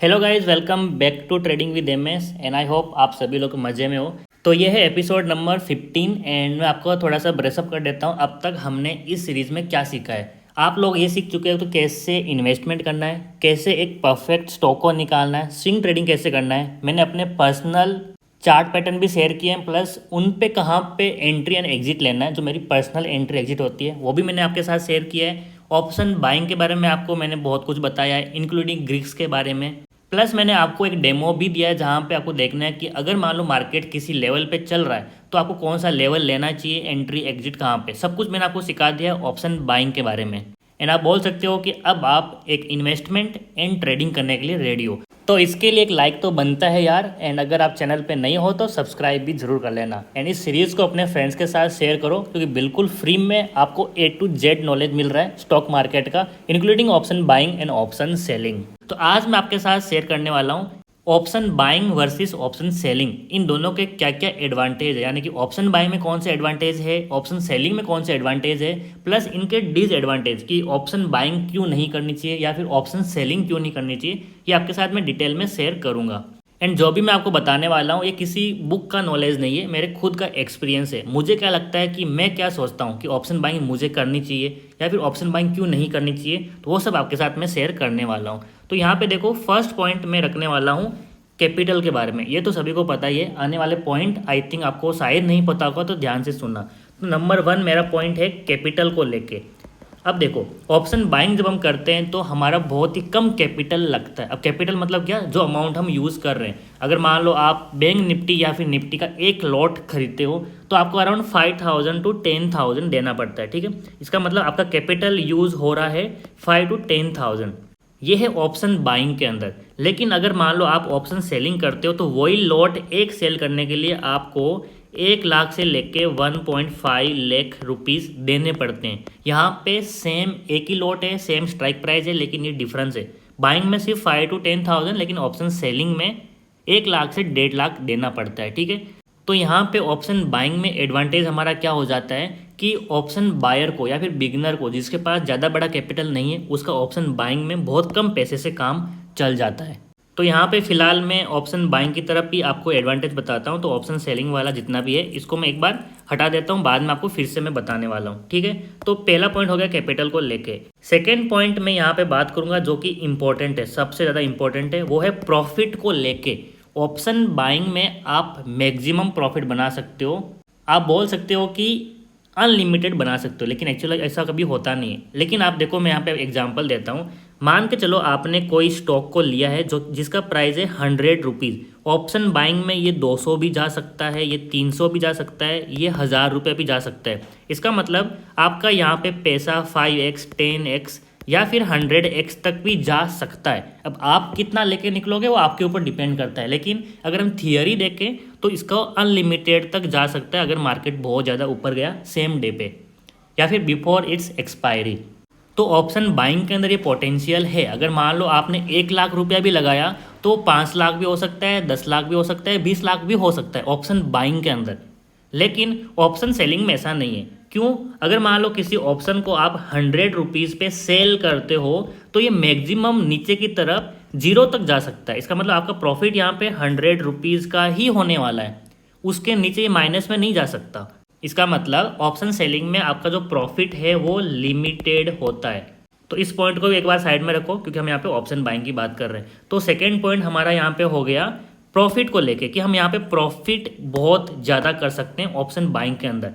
Hello guys, welcome back to trading with MS and I hope आप सभी लोग मज़े में हो। तो ये है एपिसोड नंबर 15 एंड मैं आपको थोड़ा सा ब्रेसअप कर देता हूँ अब तक हमने इस सीरीज़ में क्या सीखा है। आप लोग ये सीख चुके हो तो कैसे इन्वेस्टमेंट करना है, कैसे एक परफेक्ट स्टॉक को निकालना है, स्विंग ट्रेडिंग कैसे करना है। मैंने अपने पर्सनल चार्ट पैटर्न भी शेयर किए हैं, प्लस उन पे कहाँ पे एंट्री एंड एग्जिट लेना है, जो मेरी पर्सनल एंट्री एग्जिट होती है वो भी मैंने आपके साथ शेयर किया है। ऑप्शन बाइंग के बारे में आपको मैंने बहुत कुछ बताया है, इंक्लूडिंग ग्रीक्स के बारे में। प्लस मैंने आपको एक डेमो भी दिया है जहाँ पे आपको देखना है कि अगर मान लो मार्केट किसी लेवल पे चल रहा है तो आपको कौन सा लेवल लेना चाहिए, एंट्री एग्जिट कहाँ पे, सब कुछ मैंने आपको सिखा दिया है ऑप्शन बाइंग के बारे में। एंड आप बोल सकते हो कि अब आप एक इन्वेस्टमेंट एंड ट्रेडिंग करने के लिए रेडी हो। तो इसके लिए एक लाइक तो बनता है यार, एंड अगर आप चैनल पे नहीं हो तो सब्सक्राइब भी जरूर कर लेना। एंड इस सीरीज़ को अपने फ्रेंड्स के साथ शेयर करो, क्योंकि बिल्कुल फ्री में आपको A to Z नॉलेज मिल रहा है स्टॉक मार्केट का, including option buying and option selling. तो आज मैं आपके साथ शेयर करने वाला हूँ option buying versus option selling, इन दोनों के क्या क्या एडवांटेज है, यानी कि ऑप्शन बाइंग में कौन से एडवांटेज है, ऑप्शन सेलिंग में कौन से एडवांटेज है, प्लस इनके डिसएडवांटेज कि ऑप्शन बाइंग क्यों नहीं करनी चाहिए या फिर ऑप्शन सेलिंग क्यों नहीं करनी चाहिए, ये आपके साथ मैं डिटेल में शेयर करूंगा। एंड जो भी मैं आपको बताने वाला हूँ ये किसी बुक का नॉलेज नहीं है, मेरे खुद का एक्सपीरियंस है। मुझे क्या लगता है कि मैं क्या सोचता हूँ कि ऑप्शन बाइंग मुझे करनी चाहिए या फिर ऑप्शन बाइंग क्यों नहीं करनी चाहिए, तो वो सब आपके साथ मैं शेयर करने वाला हूँ। तो यहाँ पे देखो, फर्स्ट पॉइंट मैं रखने वाला हूँ कैपिटल के बारे में। ये तो सभी को पता ही है, आने वाले पॉइंट आई थिंक आपको शायद नहीं पता होगा, तो ध्यान से सुनना। तो नंबर 1 मेरा पॉइंट है कैपिटल को लेके। अब देखो, ऑप्शन बाइंग जब हम करते हैं तो हमारा बहुत ही कम कैपिटल लगता है। अब कैपिटल मतलब क्या, जो अमाउंट हम यूज़ कर रहे हैं। अगर मान लो आप बैंक निफ्टी या फिर निफ्टी का एक लॉट खरीदते हो तो आपको अराउंड 5,000 to 10,000 देना पड़ता है, ठीक है। इसका मतलब आपका कैपिटल यूज़ हो रहा है 5 to 10,000। ये है ऑप्शन बाइंग के अंदर। लेकिन अगर मान लो आप ऑप्शन सेलिंग करते हो तो वही लॉट एक सेल करने के लिए आपको 1 लाख से लेके 1.5 लाख रुपीज़ देने पड़ते हैं। यहाँ पे सेम एक ही लॉट है, सेम स्ट्राइक प्राइस है, लेकिन ये डिफरेंस है। बाइंग में सिर्फ 5 to 10,000, लेकिन ऑप्शन सेलिंग में 1 लाख से 1.5 लाख देना पड़ता है, ठीक है। तो यहाँ पे ऑप्शन बाइंग में एडवांटेज हमारा क्या हो जाता है कि ऑप्शन बायर को या फिर बिगनर को, जिसके पास ज़्यादा बड़ा कैपिटल नहीं है, उसका ऑप्शन बाइंग में बहुत कम पैसे से काम चल जाता है। तो यहाँ पे फिलहाल मैं ऑप्शन बाइंग की तरफ भी आपको एडवांटेज बताता हूँ। तो ऑप्शन सेलिंग वाला जितना भी है इसको मैं एक बार हटा देता हूँ, बाद में आपको फिर से मैं बताने वाला हूँ, ठीक है। तो पहला पॉइंट हो गया कैपिटल को लेके। सेकेंड पॉइंट मैं यहाँ पे बात करूँगा जो कि इंपॉर्टेंट है, सबसे ज़्यादा इंपॉर्टेंट है, वो है प्रॉफिट को लेके। ऑप्शन बाइंग में आप मैक्सिमम प्रॉफिट बना सकते हो। आप बोल सकते हो कि अनलिमिटेड बना सकते हो, लेकिन एक्चुअली ऐसा कभी होता नहीं है। लेकिन आप देखो, मैं यहाँ पे एग्जांपल देता हूँ। मान के चलो आपने कोई स्टॉक को लिया है जो जिसका प्राइस है 100 रुपीज़। ऑप्शन बाइंग में ये 200 भी जा सकता है, ये 300 भी जा सकता है, ये 1,000 रुपये भी जा सकता है। इसका मतलब आपका यहाँ पे पैसा 5x 10x या फिर 100x तक भी जा सकता है। अब आप कितना लेके निकलोगे वो आपके ऊपर डिपेंड करता है, लेकिन अगर हम थियरी देखें तो इसका अनलिमिटेड तक जा सकता है अगर मार्केट बहुत ज़्यादा ऊपर गया सेम डे पे या फिर बिफोर इट्स एक्सपायरी। तो ऑप्शन बाइंग के अंदर ये पोटेंशियल है। अगर मान लो आपने 1 लाख रुपया भी लगाया तो 5 लाख भी हो सकता है, 10 लाख भी हो सकता है, 20 लाख भी हो सकता है ऑप्शन बाइंग के अंदर। लेकिन ऑप्शन सेलिंग में ऐसा नहीं है। क्यों? अगर मान लो किसी ऑप्शन को आप 100 रुपीज़ पे सेल करते हो तो ये मैक्सिमम नीचे की तरफ 0 तक जा सकता है। इसका मतलब आपका प्रॉफिट यहाँ पे 100 रुपीज़ का ही होने वाला है, उसके नीचे ये माइनस में नहीं जा सकता। इसका मतलब ऑप्शन सेलिंग में आपका जो प्रॉफिट है वो लिमिटेड होता है। तो इस पॉइंट को भी एक बार साइड में रखो, क्योंकि हम यहाँ पे ऑप्शन बाइंग की बात कर रहे हैं। तो सेकेंड पॉइंट हमारा यहाँ पे हो गया प्रॉफिट को लेके, कि हम यहाँ पे प्रॉफिट बहुत ज़्यादा कर सकते हैं ऑप्शन बाइंग के अंदर।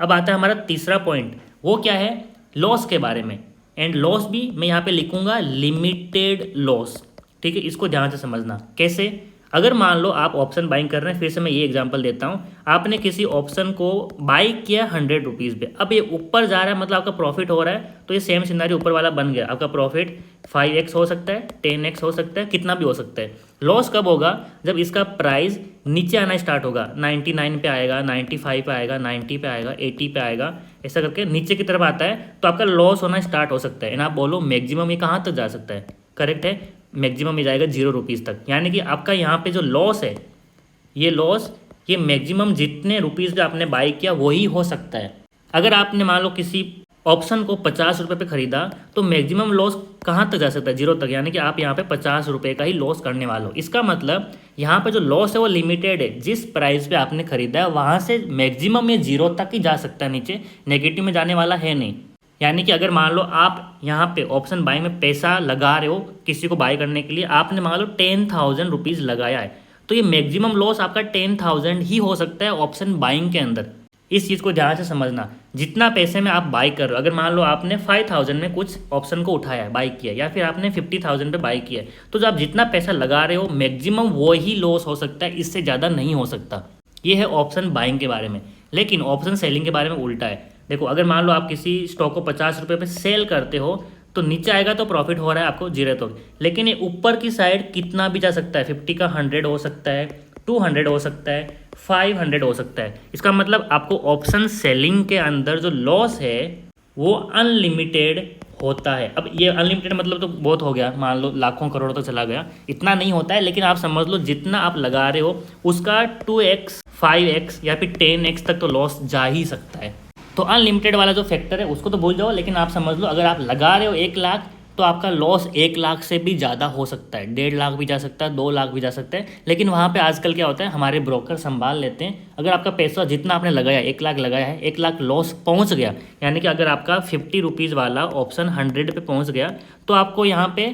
अब आता है हमारा तीसरा पॉइंट, वो क्या है, लॉस के बारे में। एंड लॉस भी मैं यहाँ पे लिखूंगा लिमिटेड लॉस, ठीक है। इसको ध्यान से समझना कैसे। अगर मान लो आप ऑप्शन बाइंग कर रहे हैं, फिर से मैं ये एग्जांपल देता हूँ। आपने किसी ऑप्शन को बाई किया 100 रुपीज़ पे, अब ये ऊपर जा रहा है, मतलब आपका प्रॉफिट हो रहा है, तो ये सेम सिनारी ऊपर वाला बन गया। आपका प्रॉफिट 5x हो सकता है, 10x हो सकता है, कितना भी हो सकता है। लॉस कब होगा? जब इसका प्राइस नीचे आना स्टार्ट होगा, 99 पे आएगा, 95 पे आएगा, 90 पे आएगा, 80 पे आएगा, ऐसा करके नीचे की तरफ आता है तो आपका लॉस होना स्टार्ट हो सकता है। एंड आप बोलो मैक्सिमम ये कहाँ तक जा सकता है? करेक्ट है, मैक्सिमम में जाएगा 0 रुपीज़ तक। यानी कि आपका यहाँ पे जो लॉस है, ये लॉस ये मैक्सिमम जितने रुपीज़ जो आपने बाई किया वही हो सकता है। अगर आपने मान लो किसी ऑप्शन को 50 रुपये पे ख़रीदा तो मैक्सिमम लॉस कहाँ तक जा सकता है, जीरो तक, यानी कि आप यहाँ पे 50 रुपये का ही लॉस करने वाले हो। इसका मतलब यहाँ पे जो लॉस है वो लिमिटेड है, जिस प्राइस पे आपने खरीदा है वहाँ से मैक्सिमम ये जीरो तक ही जा सकता है, नीचे नेगेटिव में जाने वाला है नहीं। यानी कि अगर मान लो आप यहाँ पे ऑप्शन बाइंग में पैसा लगा रहे हो किसी को बाय करने के लिए, आपने मान लो 10,000 रुपीज़ लगाया है, तो ये मैक्सिमम लॉस आपका 10,000 ही हो सकता है ऑप्शन बाइंग के अंदर। इस चीज़ को ध्यान से समझना, जितना पैसे में आप बाई कर रहे हो, अगर मान लो आपने 5,000 में कुछ ऑप्शन को उठाया बाई किया, या फिर आपने 50,000 पे बाई किया, तो जो आप जितना पैसा लगा रहे हो मैक्सिमम वो ही लॉस हो सकता है, इससे ज़्यादा नहीं हो सकता। ये है ऑप्शन बाइंग के बारे में। लेकिन ऑप्शन सेलिंग के बारे में उल्टा है। देखो, अगर मान लो आप किसी स्टॉक को 50 रुपये पर सेल करते हो, तो नीचे आएगा तो प्रॉफिट हो रहा है आपको, जीरो तो, लेकिन ये ऊपर की साइड कितना भी जा सकता है, 50 का 100 हो सकता है, 200 हो सकता है, 500 हो सकता है। इसका मतलब आपको ऑप्शन सेलिंग के अंदर जो लॉस है वो अनलिमिटेड होता है। अब ये अनलिमिटेड मतलब तो बहुत हो गया, मान लो लाखों करोड़ों तक चला गया, इतना नहीं होता है, लेकिन आप समझ लो जितना आप लगा रहे हो उसका 2x 5x या फिर 10x तक तो लॉस जा ही सकता है। तो अनलिमिटेड वाला जो फैक्टर है उसको तो भूल जाओ, लेकिन आप समझ लो अगर आप लगा रहे हो 1 लाख, तो आपका लॉस 1 लाख से भी ज़्यादा हो सकता है, 1.5 लाख भी जा सकता है, 2 लाख भी जा सकता है। लेकिन वहाँ पे आजकल क्या होता है, हमारे ब्रोकर संभाल लेते हैं। अगर आपका पैसा जितना आपने लगाया, 1 लाख लगाया है, 1 लाख लॉस पहुँच गया, यानी कि अगर आपका 50 रुपीज़ वाला ऑप्शन 100 पे पहुँच गया, तो आपको यहाँ पे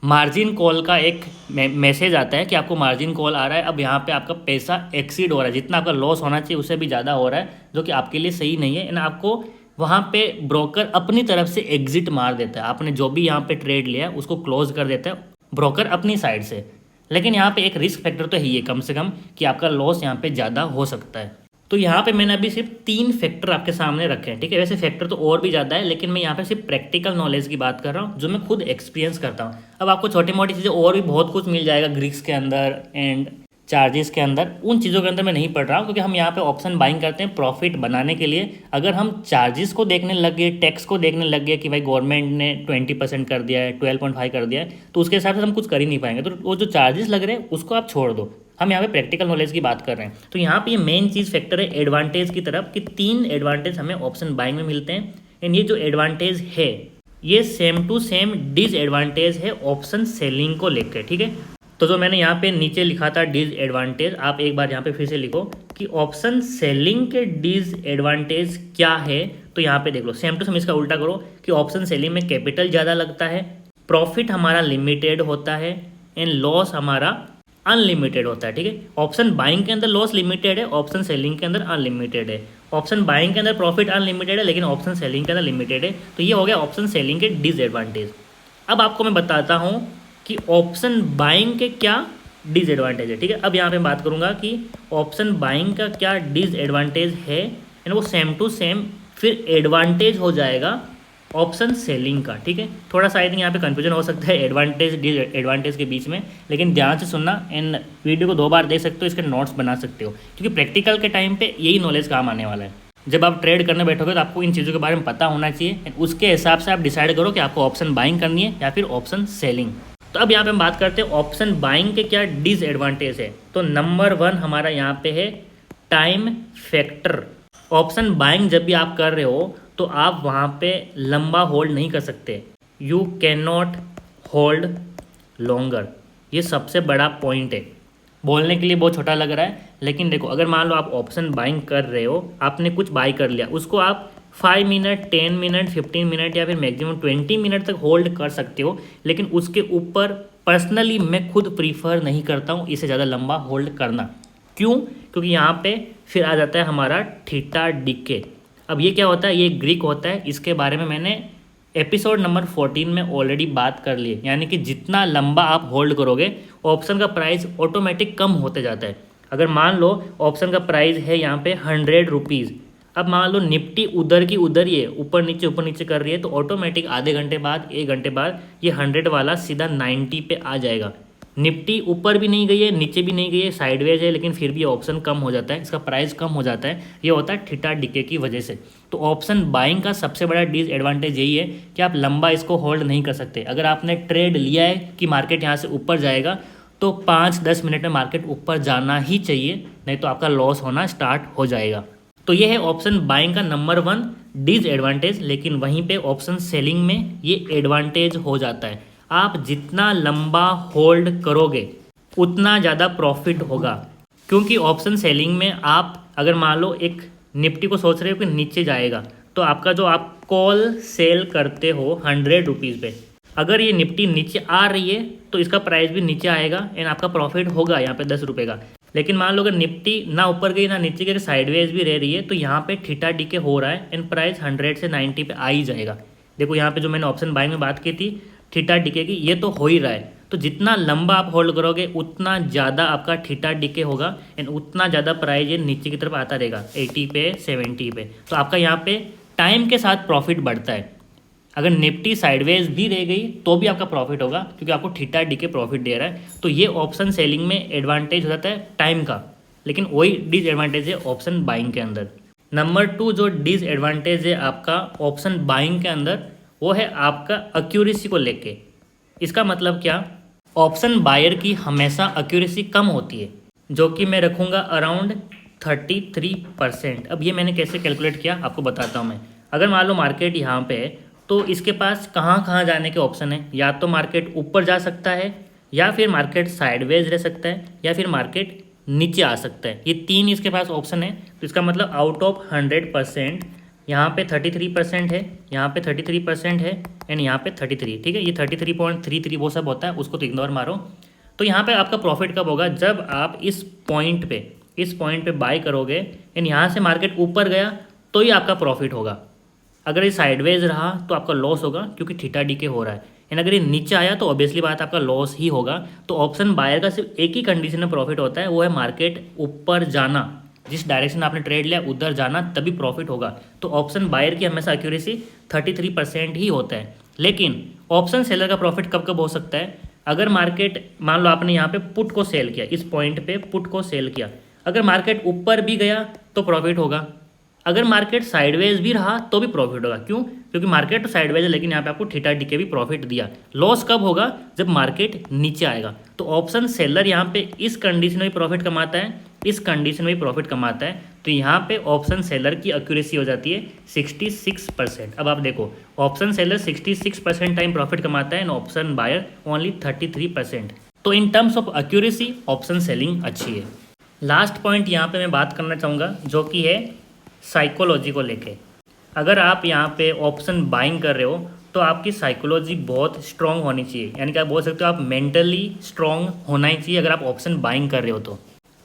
मार्जिन कॉल का एक मैसेज आता है कि आपको मार्जिन कॉल आ रहा है। अब यहाँ पे आपका पैसा एक्सीड हो रहा है, जितना आपका लॉस होना चाहिए उससे भी ज़्यादा हो रहा है, जो कि आपके लिए सही नहीं है। आपको वहाँ पे ब्रोकर अपनी तरफ से एग्जिट मार देता है, आपने जो भी यहाँ पे ट्रेड लिया है उसको क्लोज कर देता है ब्रोकर अपनी साइड से। लेकिन यहाँ पे एक रिस्क फैक्टर तो है ही है कम से कम, कि आपका लॉस यहाँ पे ज़्यादा हो सकता है। तो यहाँ पे मैंने अभी सिर्फ 3 फैक्टर आपके सामने रखे हैं, ठीक है। वैसे फैक्टर तो और भी ज़्यादा है, लेकिन मैं यहाँ पे सिर्फ प्रैक्टिकल नॉलेज की बात कर रहा हूँ, जो मैं खुद एक्सपीरियंस करता हूँ। अब आपको छोटी मोटी चीज़ें और भी बहुत कुछ मिल जाएगा ग्रीक्स के अंदर एंड चार्जेस के अंदर, उन चीज़ों के अंदर मैं नहीं पढ़ रहा हूँ, क्योंकि हम यहाँ पे ऑप्शन बाइंग करते हैं प्रॉफिट बनाने के लिए। अगर हम चार्जेस को देखने लग गए, टैक्स को देखने लग गए कि भाई गवर्नमेंट ने 20% कर दिया है, 12.5 कर दिया है, तो उसके हिसाब से हम कुछ कर ही नहीं पाएंगे। तो वो जो चार्जेस लग रहे हैं उसको आप छोड़ दो, हम यहाँ पे प्रैक्टिकल नॉलेज की बात कर रहे हैं। तो यहाँ पे ये मेन चीज़ फैक्टर है एडवांटेज की तरफ, कि 3 एडवांटेज हमें ऑप्शन बाइंग में मिलते हैं। एंड ये जो एडवांटेज है ये सेम टू सेम डिसएडवांटेज है ऑप्शन सेलिंग को लेकर, ठीक है। तो जो मैंने यहाँ पे नीचे लिखा था डिसएडवांटेज, आप एक बार यहाँ पे फिर से लिखो कि ऑप्शन सेलिंग के डिसएडवांटेज क्या है। तो यहाँ पे देख लो, सेम टू सेम इसका उल्टा करो कि ऑप्शन सेलिंग में कैपिटल ज़्यादा लगता है, प्रॉफिट हमारा लिमिटेड होता है, एंड लॉस हमारा अनलिमिटेड होता है, ठीक है। ऑप्शन बाइंग के अंदर लॉस लिमिटेड है, ऑप्शन सेलिंग के अंदर अनलिमिटेड है। ऑप्शन बाइंग के अंदर प्रॉफिट अनलिमिटेड है, लेकिन ऑप्शन सेलिंग के अंदर लिमिटेड है। तो ये हो गया ऑप्शन सेलिंग के डिसएडवांटेज। अब आपको मैं बताता हूँ कि ऑप्शन बाइंग के क्या डिसएडवांटेज है, ठीक है। अब यहाँ पे बात करूँगा कि ऑप्शन बाइंग का क्या डिसएडवांटेज है, एंड वो सेम टू सेम फिर एडवांटेज हो जाएगा ऑप्शन सेलिंग का, ठीक है। थोड़ा सा आई थिंक यहाँ पे कंफ्यूजन हो सकता है एडवांटेज डिसएडवांटेज के बीच में, लेकिन ध्यान से सुनना, एंड वीडियो को 2 बार देख सकते हो, इसके नोट्स बना सकते हो, क्योंकि प्रैक्टिकल के टाइम पे यही नॉलेज काम आने वाला है। जब आप ट्रेड करने बैठोगे तो आपको इन चीज़ों के बारे में पता होना चाहिए, उसके हिसाब से आप डिसाइड करो कि आपको ऑप्शन बाइंग करनी है या फिर ऑप्शन सेलिंग। तो अब यहाँ पे हम बात करते हैं ऑप्शन बाइंग के क्या डिसएडवांटेज है। तो नंबर 1 हमारा यहाँ पे है टाइम फैक्टर। ऑप्शन बाइंग जब भी आप कर रहे हो तो आप वहाँ पे लंबा होल्ड नहीं कर सकते, you can not hold longer. ये सबसे बड़ा पॉइंट है। बोलने के लिए बहुत छोटा लग रहा है, लेकिन देखो, अगर मान लो आप ऑप्शन बाइंग कर रहे हो, आपने कुछ बाई कर लिया, उसको आप 5 मिनट, 10 मिनट, 15 मिनट या फिर मैक्सिमम 20 मिनट तक होल्ड कर सकते हो। लेकिन उसके ऊपर पर्सनली मैं खुद प्रीफर नहीं करता हूँ इससे ज़्यादा लंबा होल्ड करना। क्यों? क्योंकि यहाँ पे फिर आ जाता है हमारा थीटा डीके। अब ये क्या होता है? ये ग्रीक होता है, इसके बारे में मैंने एपिसोड नंबर 14 में ऑलरेडी बात कर ली है। यानी कि जितना लंबा आप होल्ड करोगे ऑप्शन का प्राइस ऑटोमेटिक कम होते जाता है। अगर मान लो ऑप्शन का प्राइस है यहाँ पे 100 रुपीज़, अब मान लो निफ्टी उधर की उधर ही है, ऊपर नीचे कर रही है, तो ऑटोमेटिक आधे घंटे बाद, 1 घंटे बाद ये 100 वाला सीधा 90 पे आ जाएगा। निफ्टी ऊपर भी नहीं गई है, नीचे भी नहीं गई है, साइडवेज है, लेकिन फिर भी ऑप्शन कम हो जाता है, इसका प्राइस कम हो जाता है। ये होता है थीटा डीके की वजह से। तो ऑप्शन बाइंग का सबसे बड़ा डिसएडवांटेज यही है कि आप लंबा इसको होल्ड नहीं कर सकते। अगर आपने ट्रेड लिया है कि मार्केट यहाँ से ऊपर जाएगा, तो 5-10 मिनट में मार्केट ऊपर जाना ही चाहिए, नहीं तो आपका लॉस होना स्टार्ट हो जाएगा। तो ये है ऑप्शन बाइंग का नंबर 1 डिसएडवांटेज, लेकिन वहीं पे ऑप्शन सेलिंग में ये एडवांटेज हो जाता है। आप जितना लंबा होल्ड करोगे उतना ज़्यादा प्रॉफिट होगा, क्योंकि ऑप्शन सेलिंग में आप अगर मान लो एक निफ्टी को सोच रहे हो कि नीचे जाएगा, तो आपका जो आप कॉल सेल करते हो 100 रुपीज़ पे, अगर ये निफ्टी नीचे आ रही है तो इसका प्राइस भी नीचे आएगा एंड आपका प्रॉफिट होगा यहाँ पे 10 रुपये का। लेकिन मान लो अगर निफ्टी ना ऊपर गई ना नीचे गई, साइडवेज भी रह रही है, तो यहाँ पे थीटा डीके हो रहा है एंड प्राइस 100 से 90 पे आ ही जाएगा। देखो यहाँ पे जो मैंने ऑप्शन बाइंग में बात की थी थीटा डीके की, ये तो हो ही रहा है। तो जितना लंबा आप होल्ड करोगे उतना ज़्यादा आपका थीटा डीके होगा एंड उतना ज़्यादा प्राइस ये नीचे की तरफ आता रहेगा 80 पे 70 पे। तो आपका यहाँ पे टाइम के साथ प्रॉफिट बढ़ता है। अगर निफ्टी साइडवेज भी रह गई तो भी आपका प्रॉफिट होगा, क्योंकि आपको थीटा डीके प्रॉफिट दे रहा है। तो ये ऑप्शन सेलिंग में एडवांटेज हो जाता है टाइम का, लेकिन वही डिसएडवांटेज है ऑप्शन बाइंग के अंदर। नंबर 2 जो डिसएडवांटेज है आपका ऑप्शन बाइंग के अंदर, वो है आपका एक्यूरेसी को लेके। इसका मतलब क्या, ऑप्शन बायर की हमेशा एक्यूरेसी कम होती है, जो कि मैं रखूँगा अराउंड 33%। अब ये मैंने कैसे कैलकुलेट किया आपको बताता हूँ मैं। अगर मान लो मार्केट यहाँ पे है तो इसके पास कहाँ कहाँ जाने के ऑप्शन है, या तो मार्केट ऊपर जा सकता है, या फिर मार्केट साइडवेज रह सकता है, या फिर मार्केट नीचे आ सकता है। ये 3 इसके पास ऑप्शन है। तो इसका मतलब आउट ऑफ 100% यहाँ पे 33% है, यहाँ पे 33% है एंड यहाँ पे 33, ठीक है। ये 33.33 वो सब होता है, उसको तो इग्नोर मारो। तो यहाँ पे आपका प्रॉफिट कब होगा, जब आप इस पॉइंट पे बाय करोगे एंड यहाँ से मार्केट ऊपर गया तो ही आपका प्रॉफिट होगा। अगर ये साइडवेज रहा तो आपका लॉस होगा, क्योंकि थीटा डीके हो रहा है। एंड अगर ये नीचे आया तो ऑब्वियसली बात आपका लॉस ही होगा। तो ऑप्शन बायर का सिर्फ एक ही कंडीशन में प्रॉफिट होता है, वो है मार्केट ऊपर जाना। जिस डायरेक्शन आपने ट्रेड लिया उधर जाना, तभी प्रॉफिट होगा। तो ऑप्शन बायर की हमेशा एक्यूरेसी 33% ही होता है। लेकिन ऑप्शन सेलर का प्रॉफिट कब कब हो सकता है, अगर मार्केट मान लो आपने यहाँ पे पुट को सेल किया, इस पॉइंट पे पुट को सेल किया, अगर मार्केट ऊपर भी गया तो प्रॉफिट होगा, अगर मार्केट साइडवेज भी रहा तो भी प्रॉफिट होगा। क्यों, क्योंकि मार्केट तो साइडवेज है, लेकिन यहाँ पे आपको थीटा डीके भी प्रॉफिट दिया। लॉस कब होगा, जब मार्केट नीचे आएगा। तो ऑप्शन सेलर यहाँ पे इस कंडीशन में भी प्रॉफिट कमाता है, इस कंडीशन में भी प्रॉफिट कमाता है। तो यहाँ पे ऑप्शन सेलर की एक्यूरेसी हो जाती है 66%। अब आप देखो, ऑप्शन सेलर 66% टाइम प्रॉफिट कमाता है एंड ऑप्शन बायर ओनली 33%। तो in terms of accuracy option selling अच्छी है। लास्ट पॉइंट यहाँ पे मैं बात करना चाहूँगा, जो कि है साइकोलॉजी को लेके। अगर आप यहाँ पे ऑप्शन बाइंग कर रहे हो तो आपकी साइकोलॉजी बहुत स्ट्रॉन्ग होनी चाहिए, यानी कि आप बोल सकते हो आप मेंटली स्ट्रॉन्ग होना ही चाहिए अगर आप ऑप्शन बाइंग कर रहे हो तो।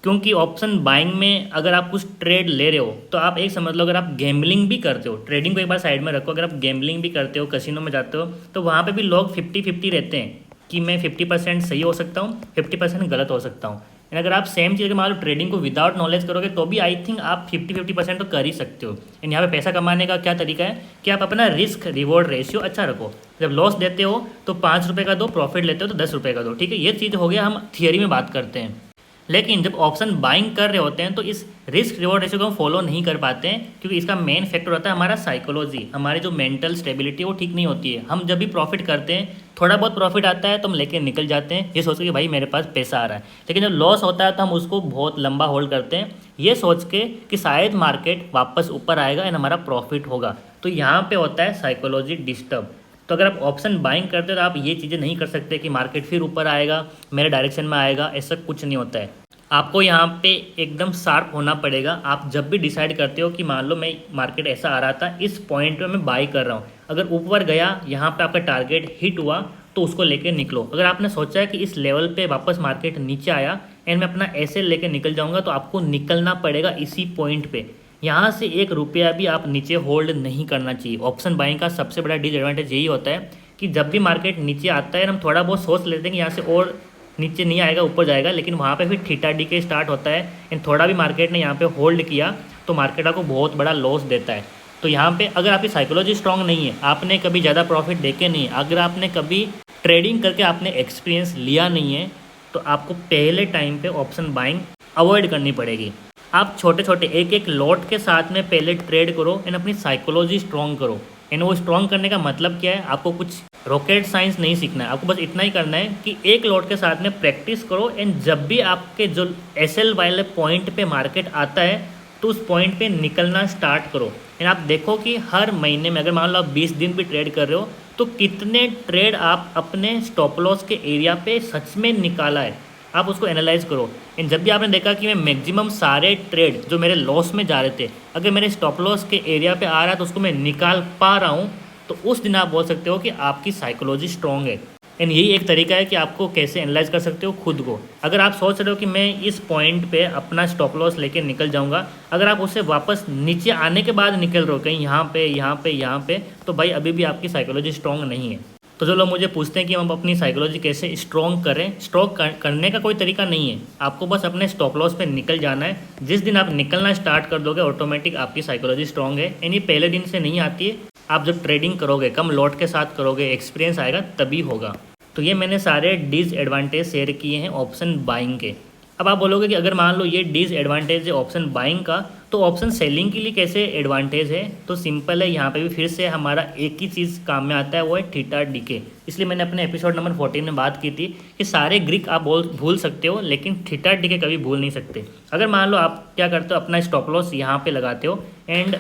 क्योंकि ऑप्शन बाइंग में अगर आप कुछ ट्रेड ले रहे हो तो आप एक समझ लो, अगर आप गैम्बलिंग भी करते हो, ट्रेडिंग को एक बार साइड में रखो, अगर आप गैम्बलिंग भी करते हो, कसिनो में जाते हो, तो वहाँ पे भी लोग 50-50 रहते हैं कि मैं 50% सही हो सकता हूँ, 50% गलत हो सकता हूँ। एंड अगर आप सेम चीज़ के मान लो ट्रेडिंग को विदाउट नॉलेज करोगे तो भी आई थिंक आप 50-50% तो कर ही सकते हो। एंड यहाँ पे पैसा कमाने का क्या तरीका है कि आप अपना रिस्क रिवॉर्ड रेशियो अच्छा रखो। जब लॉस देते हो तो 5 रुपये का दो, प्रॉफिट लेते हो तो 10 रुपये का दो, ठीक है। ये चीज़ हो गया, हम थियरी में बात करते हैं। लेकिन जब ऑप्शन बाइंग कर रहे होते हैं तो इस रिस्क रिवॉर्ड रेशियो को हम फॉलो नहीं कर पाते हैं, क्योंकि इसका मेन फैक्टर होता है हमारा साइकोलॉजी। हमारी जो मेंटल स्टेबिलिटी वो ठीक नहीं होती है। हम जब भी प्रॉफिट करते हैं, थोड़ा बहुत प्रॉफिट आता है तो हम लेके निकल जाते हैं, ये सोच के कि भाई मेरे पास पैसा आ रहा है। लेकिन जब लॉस होता है तो हम उसको बहुत लंबा होल्ड करते हैं, ये सोच के कि शायद मार्केट वापस ऊपर आएगा एंड हमारा प्रॉफिट होगा। तो यहाँ पर होता है साइकोलॉजी डिस्टर्ब। तो अगर आप ऑप्शन बाइंग करते हो तो आप ये चीज़ें नहीं कर सकते कि मार्केट फिर ऊपर आएगा, मेरे डायरेक्शन में आएगा, ऐसा कुछ नहीं होता है। आपको यहाँ पे एकदम शार्प होना पड़ेगा। आप जब भी डिसाइड करते हो कि मान लो मैं मार्केट ऐसा आ रहा था, इस पॉइंट पे मैं बाई कर रहा हूँ, अगर ऊपर गया, यहाँ पे आपका टारगेट हिट हुआ तो उसको लेके निकलो। अगर आपने सोचा है कि इस लेवल पे वापस मार्केट नीचे आया एंड मैं अपना ऐसे लेके निकल जाऊँगा, तो आपको निकलना पड़ेगा इसी पॉइंट पर। यहाँ से 1 रुपया भी आप नीचे होल्ड नहीं करना चाहिए। ऑप्शन बाइंग का सबसे बड़ा डिसएडवांटेज यही होता है कि जब भी मार्केट नीचे आता है, हम थोड़ा बहुत सोच लेते हैं कि यहाँ से और नीचे नहीं आएगा, ऊपर जाएगा, लेकिन वहाँ पे फिर थीटा डीके स्टार्ट होता है एंड थोड़ा भी मार्केट ने यहाँ पे होल्ड किया तो मार्केट आपको बहुत बड़ा लॉस देता है। तो यहाँ पे अगर आपकी साइकोलॉजी स्ट्रांग नहीं है, आपने कभी ज़्यादा प्रॉफिट देखे नहीं है, अगर आपने कभी ट्रेडिंग करके आपने एक्सपीरियंस लिया नहीं है, तो आपको पहले टाइम पे ऑप्शन बाइंग अवॉइड करनी पड़ेगी। आप छोटे छोटे एक लॉट के साथ में पहले ट्रेड करो एंड अपनी साइकोलॉजी स्ट्रॉन्ग करो। एंड वो स्ट्रॉन्ग करने का मतलब क्या है, आपको कुछ रॉकेट साइंस नहीं सीखना है, आपको बस इतना ही करना है कि 1 लॉट के साथ में प्रैक्टिस करो एंड जब भी आपके जो एसएल वाले पॉइंट पे मार्केट आता है तो उस पॉइंट पे निकलना स्टार्ट करो। एंड आप देखो कि हर महीने में अगर मान लो आप 20 दिन भी ट्रेड कर रहे हो तो कितने ट्रेड आप अपने स्टॉप लॉस के एरिया पे सच में निकाला है, आप उसको एनालाइज करो। एंड जब भी आपने देखा कि मैं मैक्सिमम सारे ट्रेड जो मेरे लॉस में जा रहे थे, अगर मेरे स्टॉप लॉस के एरिया पे आ रहा है तो उसको मैं निकाल पा रहा हूँ, तो उस दिन आप बोल सकते हो कि आपकी साइकोलॉजी स्ट्रॉन्ग है। एंड यही एक तरीका है कि आपको कैसे एनालाइज कर सकते हो खुद को। अगर आप सोच रहे हो कि मैं इस पॉइंट पे अपना स्टॉप लॉस लेके निकल जाऊंगा, अगर आप उससे वापस नीचे आने के बाद निकल रहे हो कहीं यहाँ पे, तो भाई अभी भी आपकी साइकोलॉजी स्ट्रॉन्ग नहीं है। तो जो लोग मुझे पूछते हैं कि हम अपनी साइकोलॉजी कैसे स्ट्रॉन्ग करें, स्ट्रॉन्ग करने का कोई तरीका नहीं है, आपको बस अपने स्टॉप लॉस पे निकल जाना है। जिस दिन आप निकलना स्टार्ट कर दोगे ऑटोमेटिक आपकी साइकोलॉजी स्ट्रॉन्ग है। एंड ये पहले दिन से नहीं आती है, आप जब ट्रेडिंग करोगे, कम लॉट के साथ करोगे, एक्सपीरियंस आएगा तभी होगा। तो ये मैंने सारे डिसएडवांटेज शेयर किए हैं ऑप्शन बाइंग के। अब आप बोलोगे कि अगर मान लो ये डिसएडवांटेज है ऑप्शन बाइंग का, तो ऑप्शन सेलिंग के लिए कैसे एडवांटेज है? तो सिंपल है, यहाँ पे भी फिर से हमारा एक ही चीज़ काम में आता है, वो है थीटा डीके। इसलिए मैंने अपने एपिसोड नंबर 14 में बात की थी कि सारे ग्रीक आप भूल सकते हो लेकिन थीटा डीके कभी भूल नहीं सकते। अगर मान लो आप क्या करते हो, अपना स्टॉप लॉस यहाँ पे लगाते हो एंड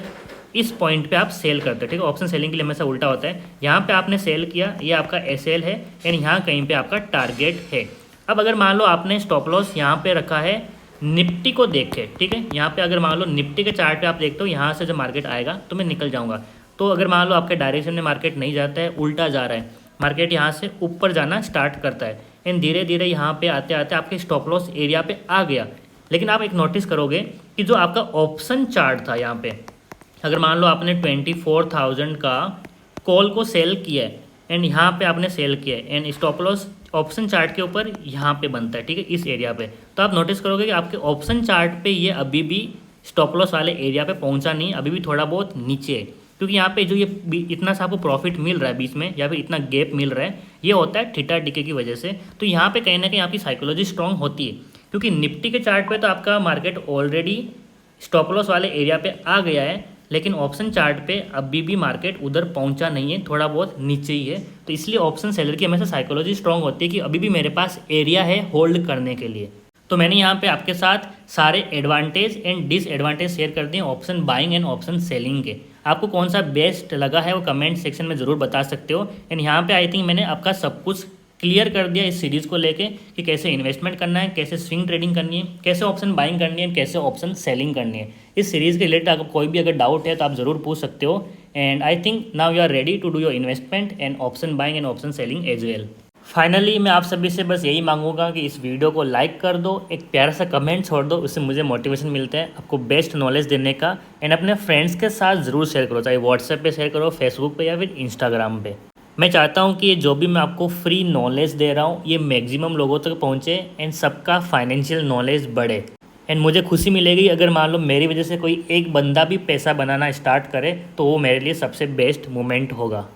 इस पॉइंट पे आप सेल करते हो, ठीक है। ऑप्शन सेलिंग के लिए हमेशा उल्टा होता है, यहाँ पे आपने सेल किया, ये आपका एसएल है एंड यहाँ कहीं पे आपका टारगेट है। अब अगर मान लो आपने स्टॉप लॉस यहाँ पे रखा है निफ्टी को देख के, ठीक है, यहाँ पे अगर मान लो निफ्टी के चार्ट पे आप देखते हो यहाँ से जब मार्केट आएगा तो मैं निकल जाऊँगा, तो अगर मान लो आपके डायरेक्शन में मार्केट नहीं जाता है, उल्टा जा रहा है, मार्केट यहाँ से ऊपर जाना स्टार्ट करता है एंड धीरे धीरे यहाँ पे आते आते आपके स्टॉप लॉस एरिया पे आ गया। लेकिन आप एक नोटिस करोगे कि जो आपका ऑप्शन चार्ट था यहाँ पे, अगर मान लो आपने 24,000 का कॉल को सेल किया है एंड यहाँ पे आपने सेल किया है and stop loss option chart के ऊपर यहाँ पे बनता है, ठीक है, इस एरिया पे, तो आप नोटिस करोगे कि आपके ऑप्शन चार्ट पे ये अभी भी स्टॉप लॉस वाले एरिया पे पहुँचा नहीं, अभी भी थोड़ा बहुत नीचे है। क्योंकि यहाँ पे जो ये इतना सा आपको प्रॉफिट मिल रहा है बीच में या फिर इतना गैप मिल रहा है, ये होता है थीटा डीके की वजह से। तो यहाँ पे कहीं ना कहीं आपकी साइकोलॉजी स्ट्रॉन्ग होती है, क्योंकि निफ्टी के चार्ट पे तो आपका मार्केट ऑलरेडी स्टॉप लॉस वाले एरिया पे आ गया है, लेकिन ऑप्शन चार्ट पे अभी भी मार्केट उधर पहुंचा नहीं है, थोड़ा बहुत नीचे ही है। तो इसलिए ऑप्शन सेलर की हमेशा साइकोलॉजी स्ट्रॉन्ग होती है कि अभी भी मेरे पास एरिया है होल्ड करने के लिए। तो मैंने यहाँ पे आपके साथ सारे एडवांटेज एंड डिसएडवांटेज शेयर कर दिए option buying and option selling के। आपको कौन सा बेस्ट लगा है वो कमेंट सेक्शन में ज़रूर बता सकते हो। एंड यहाँ पे आई थिंक मैंने आपका सब कुछ क्लियर कर दिया इस सीरीज़ को लेके कि कैसे इन्वेस्टमेंट करना है, कैसे स्विंग ट्रेडिंग करनी है, कैसे ऑप्शन बाइंग करनी है, कैसे ऑप्शन सेलिंग करनी है। इस सीरीज़ के रिलेटेड आपको कोई भी अगर डाउट है तो आप ज़रूर पूछ सकते हो। And I think now you are ready to do your investment and option buying and option selling as well. Finally मैं आप सभी से बस यही मांगूंगा कि इस वीडियो को लाइक कर दो, एक प्यारा सा कमेंट छोड़ दो, उससे मुझे मोटिवेशन मिलता है आपको बेस्ट नॉलेज देने का। एंड अपने फ्रेंड्स के साथ ज़रूर शेयर करो, चाहे व्हाट्सएप पे शेयर करो, फेसबुक पे या फिर इंस्टाग्राम पे। मैं चाहता हूँ कि ये जो भी मैं आपको फ्री नॉलेज दे रहा हूँ ये मैक्सिमम लोगों तक पहुँचे एंड सबका फाइनेंशियल नॉलेज बढ़े। एंड मुझे खुशी मिलेगी अगर मान लो मेरी वजह से कोई एक बंदा भी पैसा बनाना स्टार्ट करे, तो वो मेरे लिए सबसे बेस्ट मोमेंट होगा।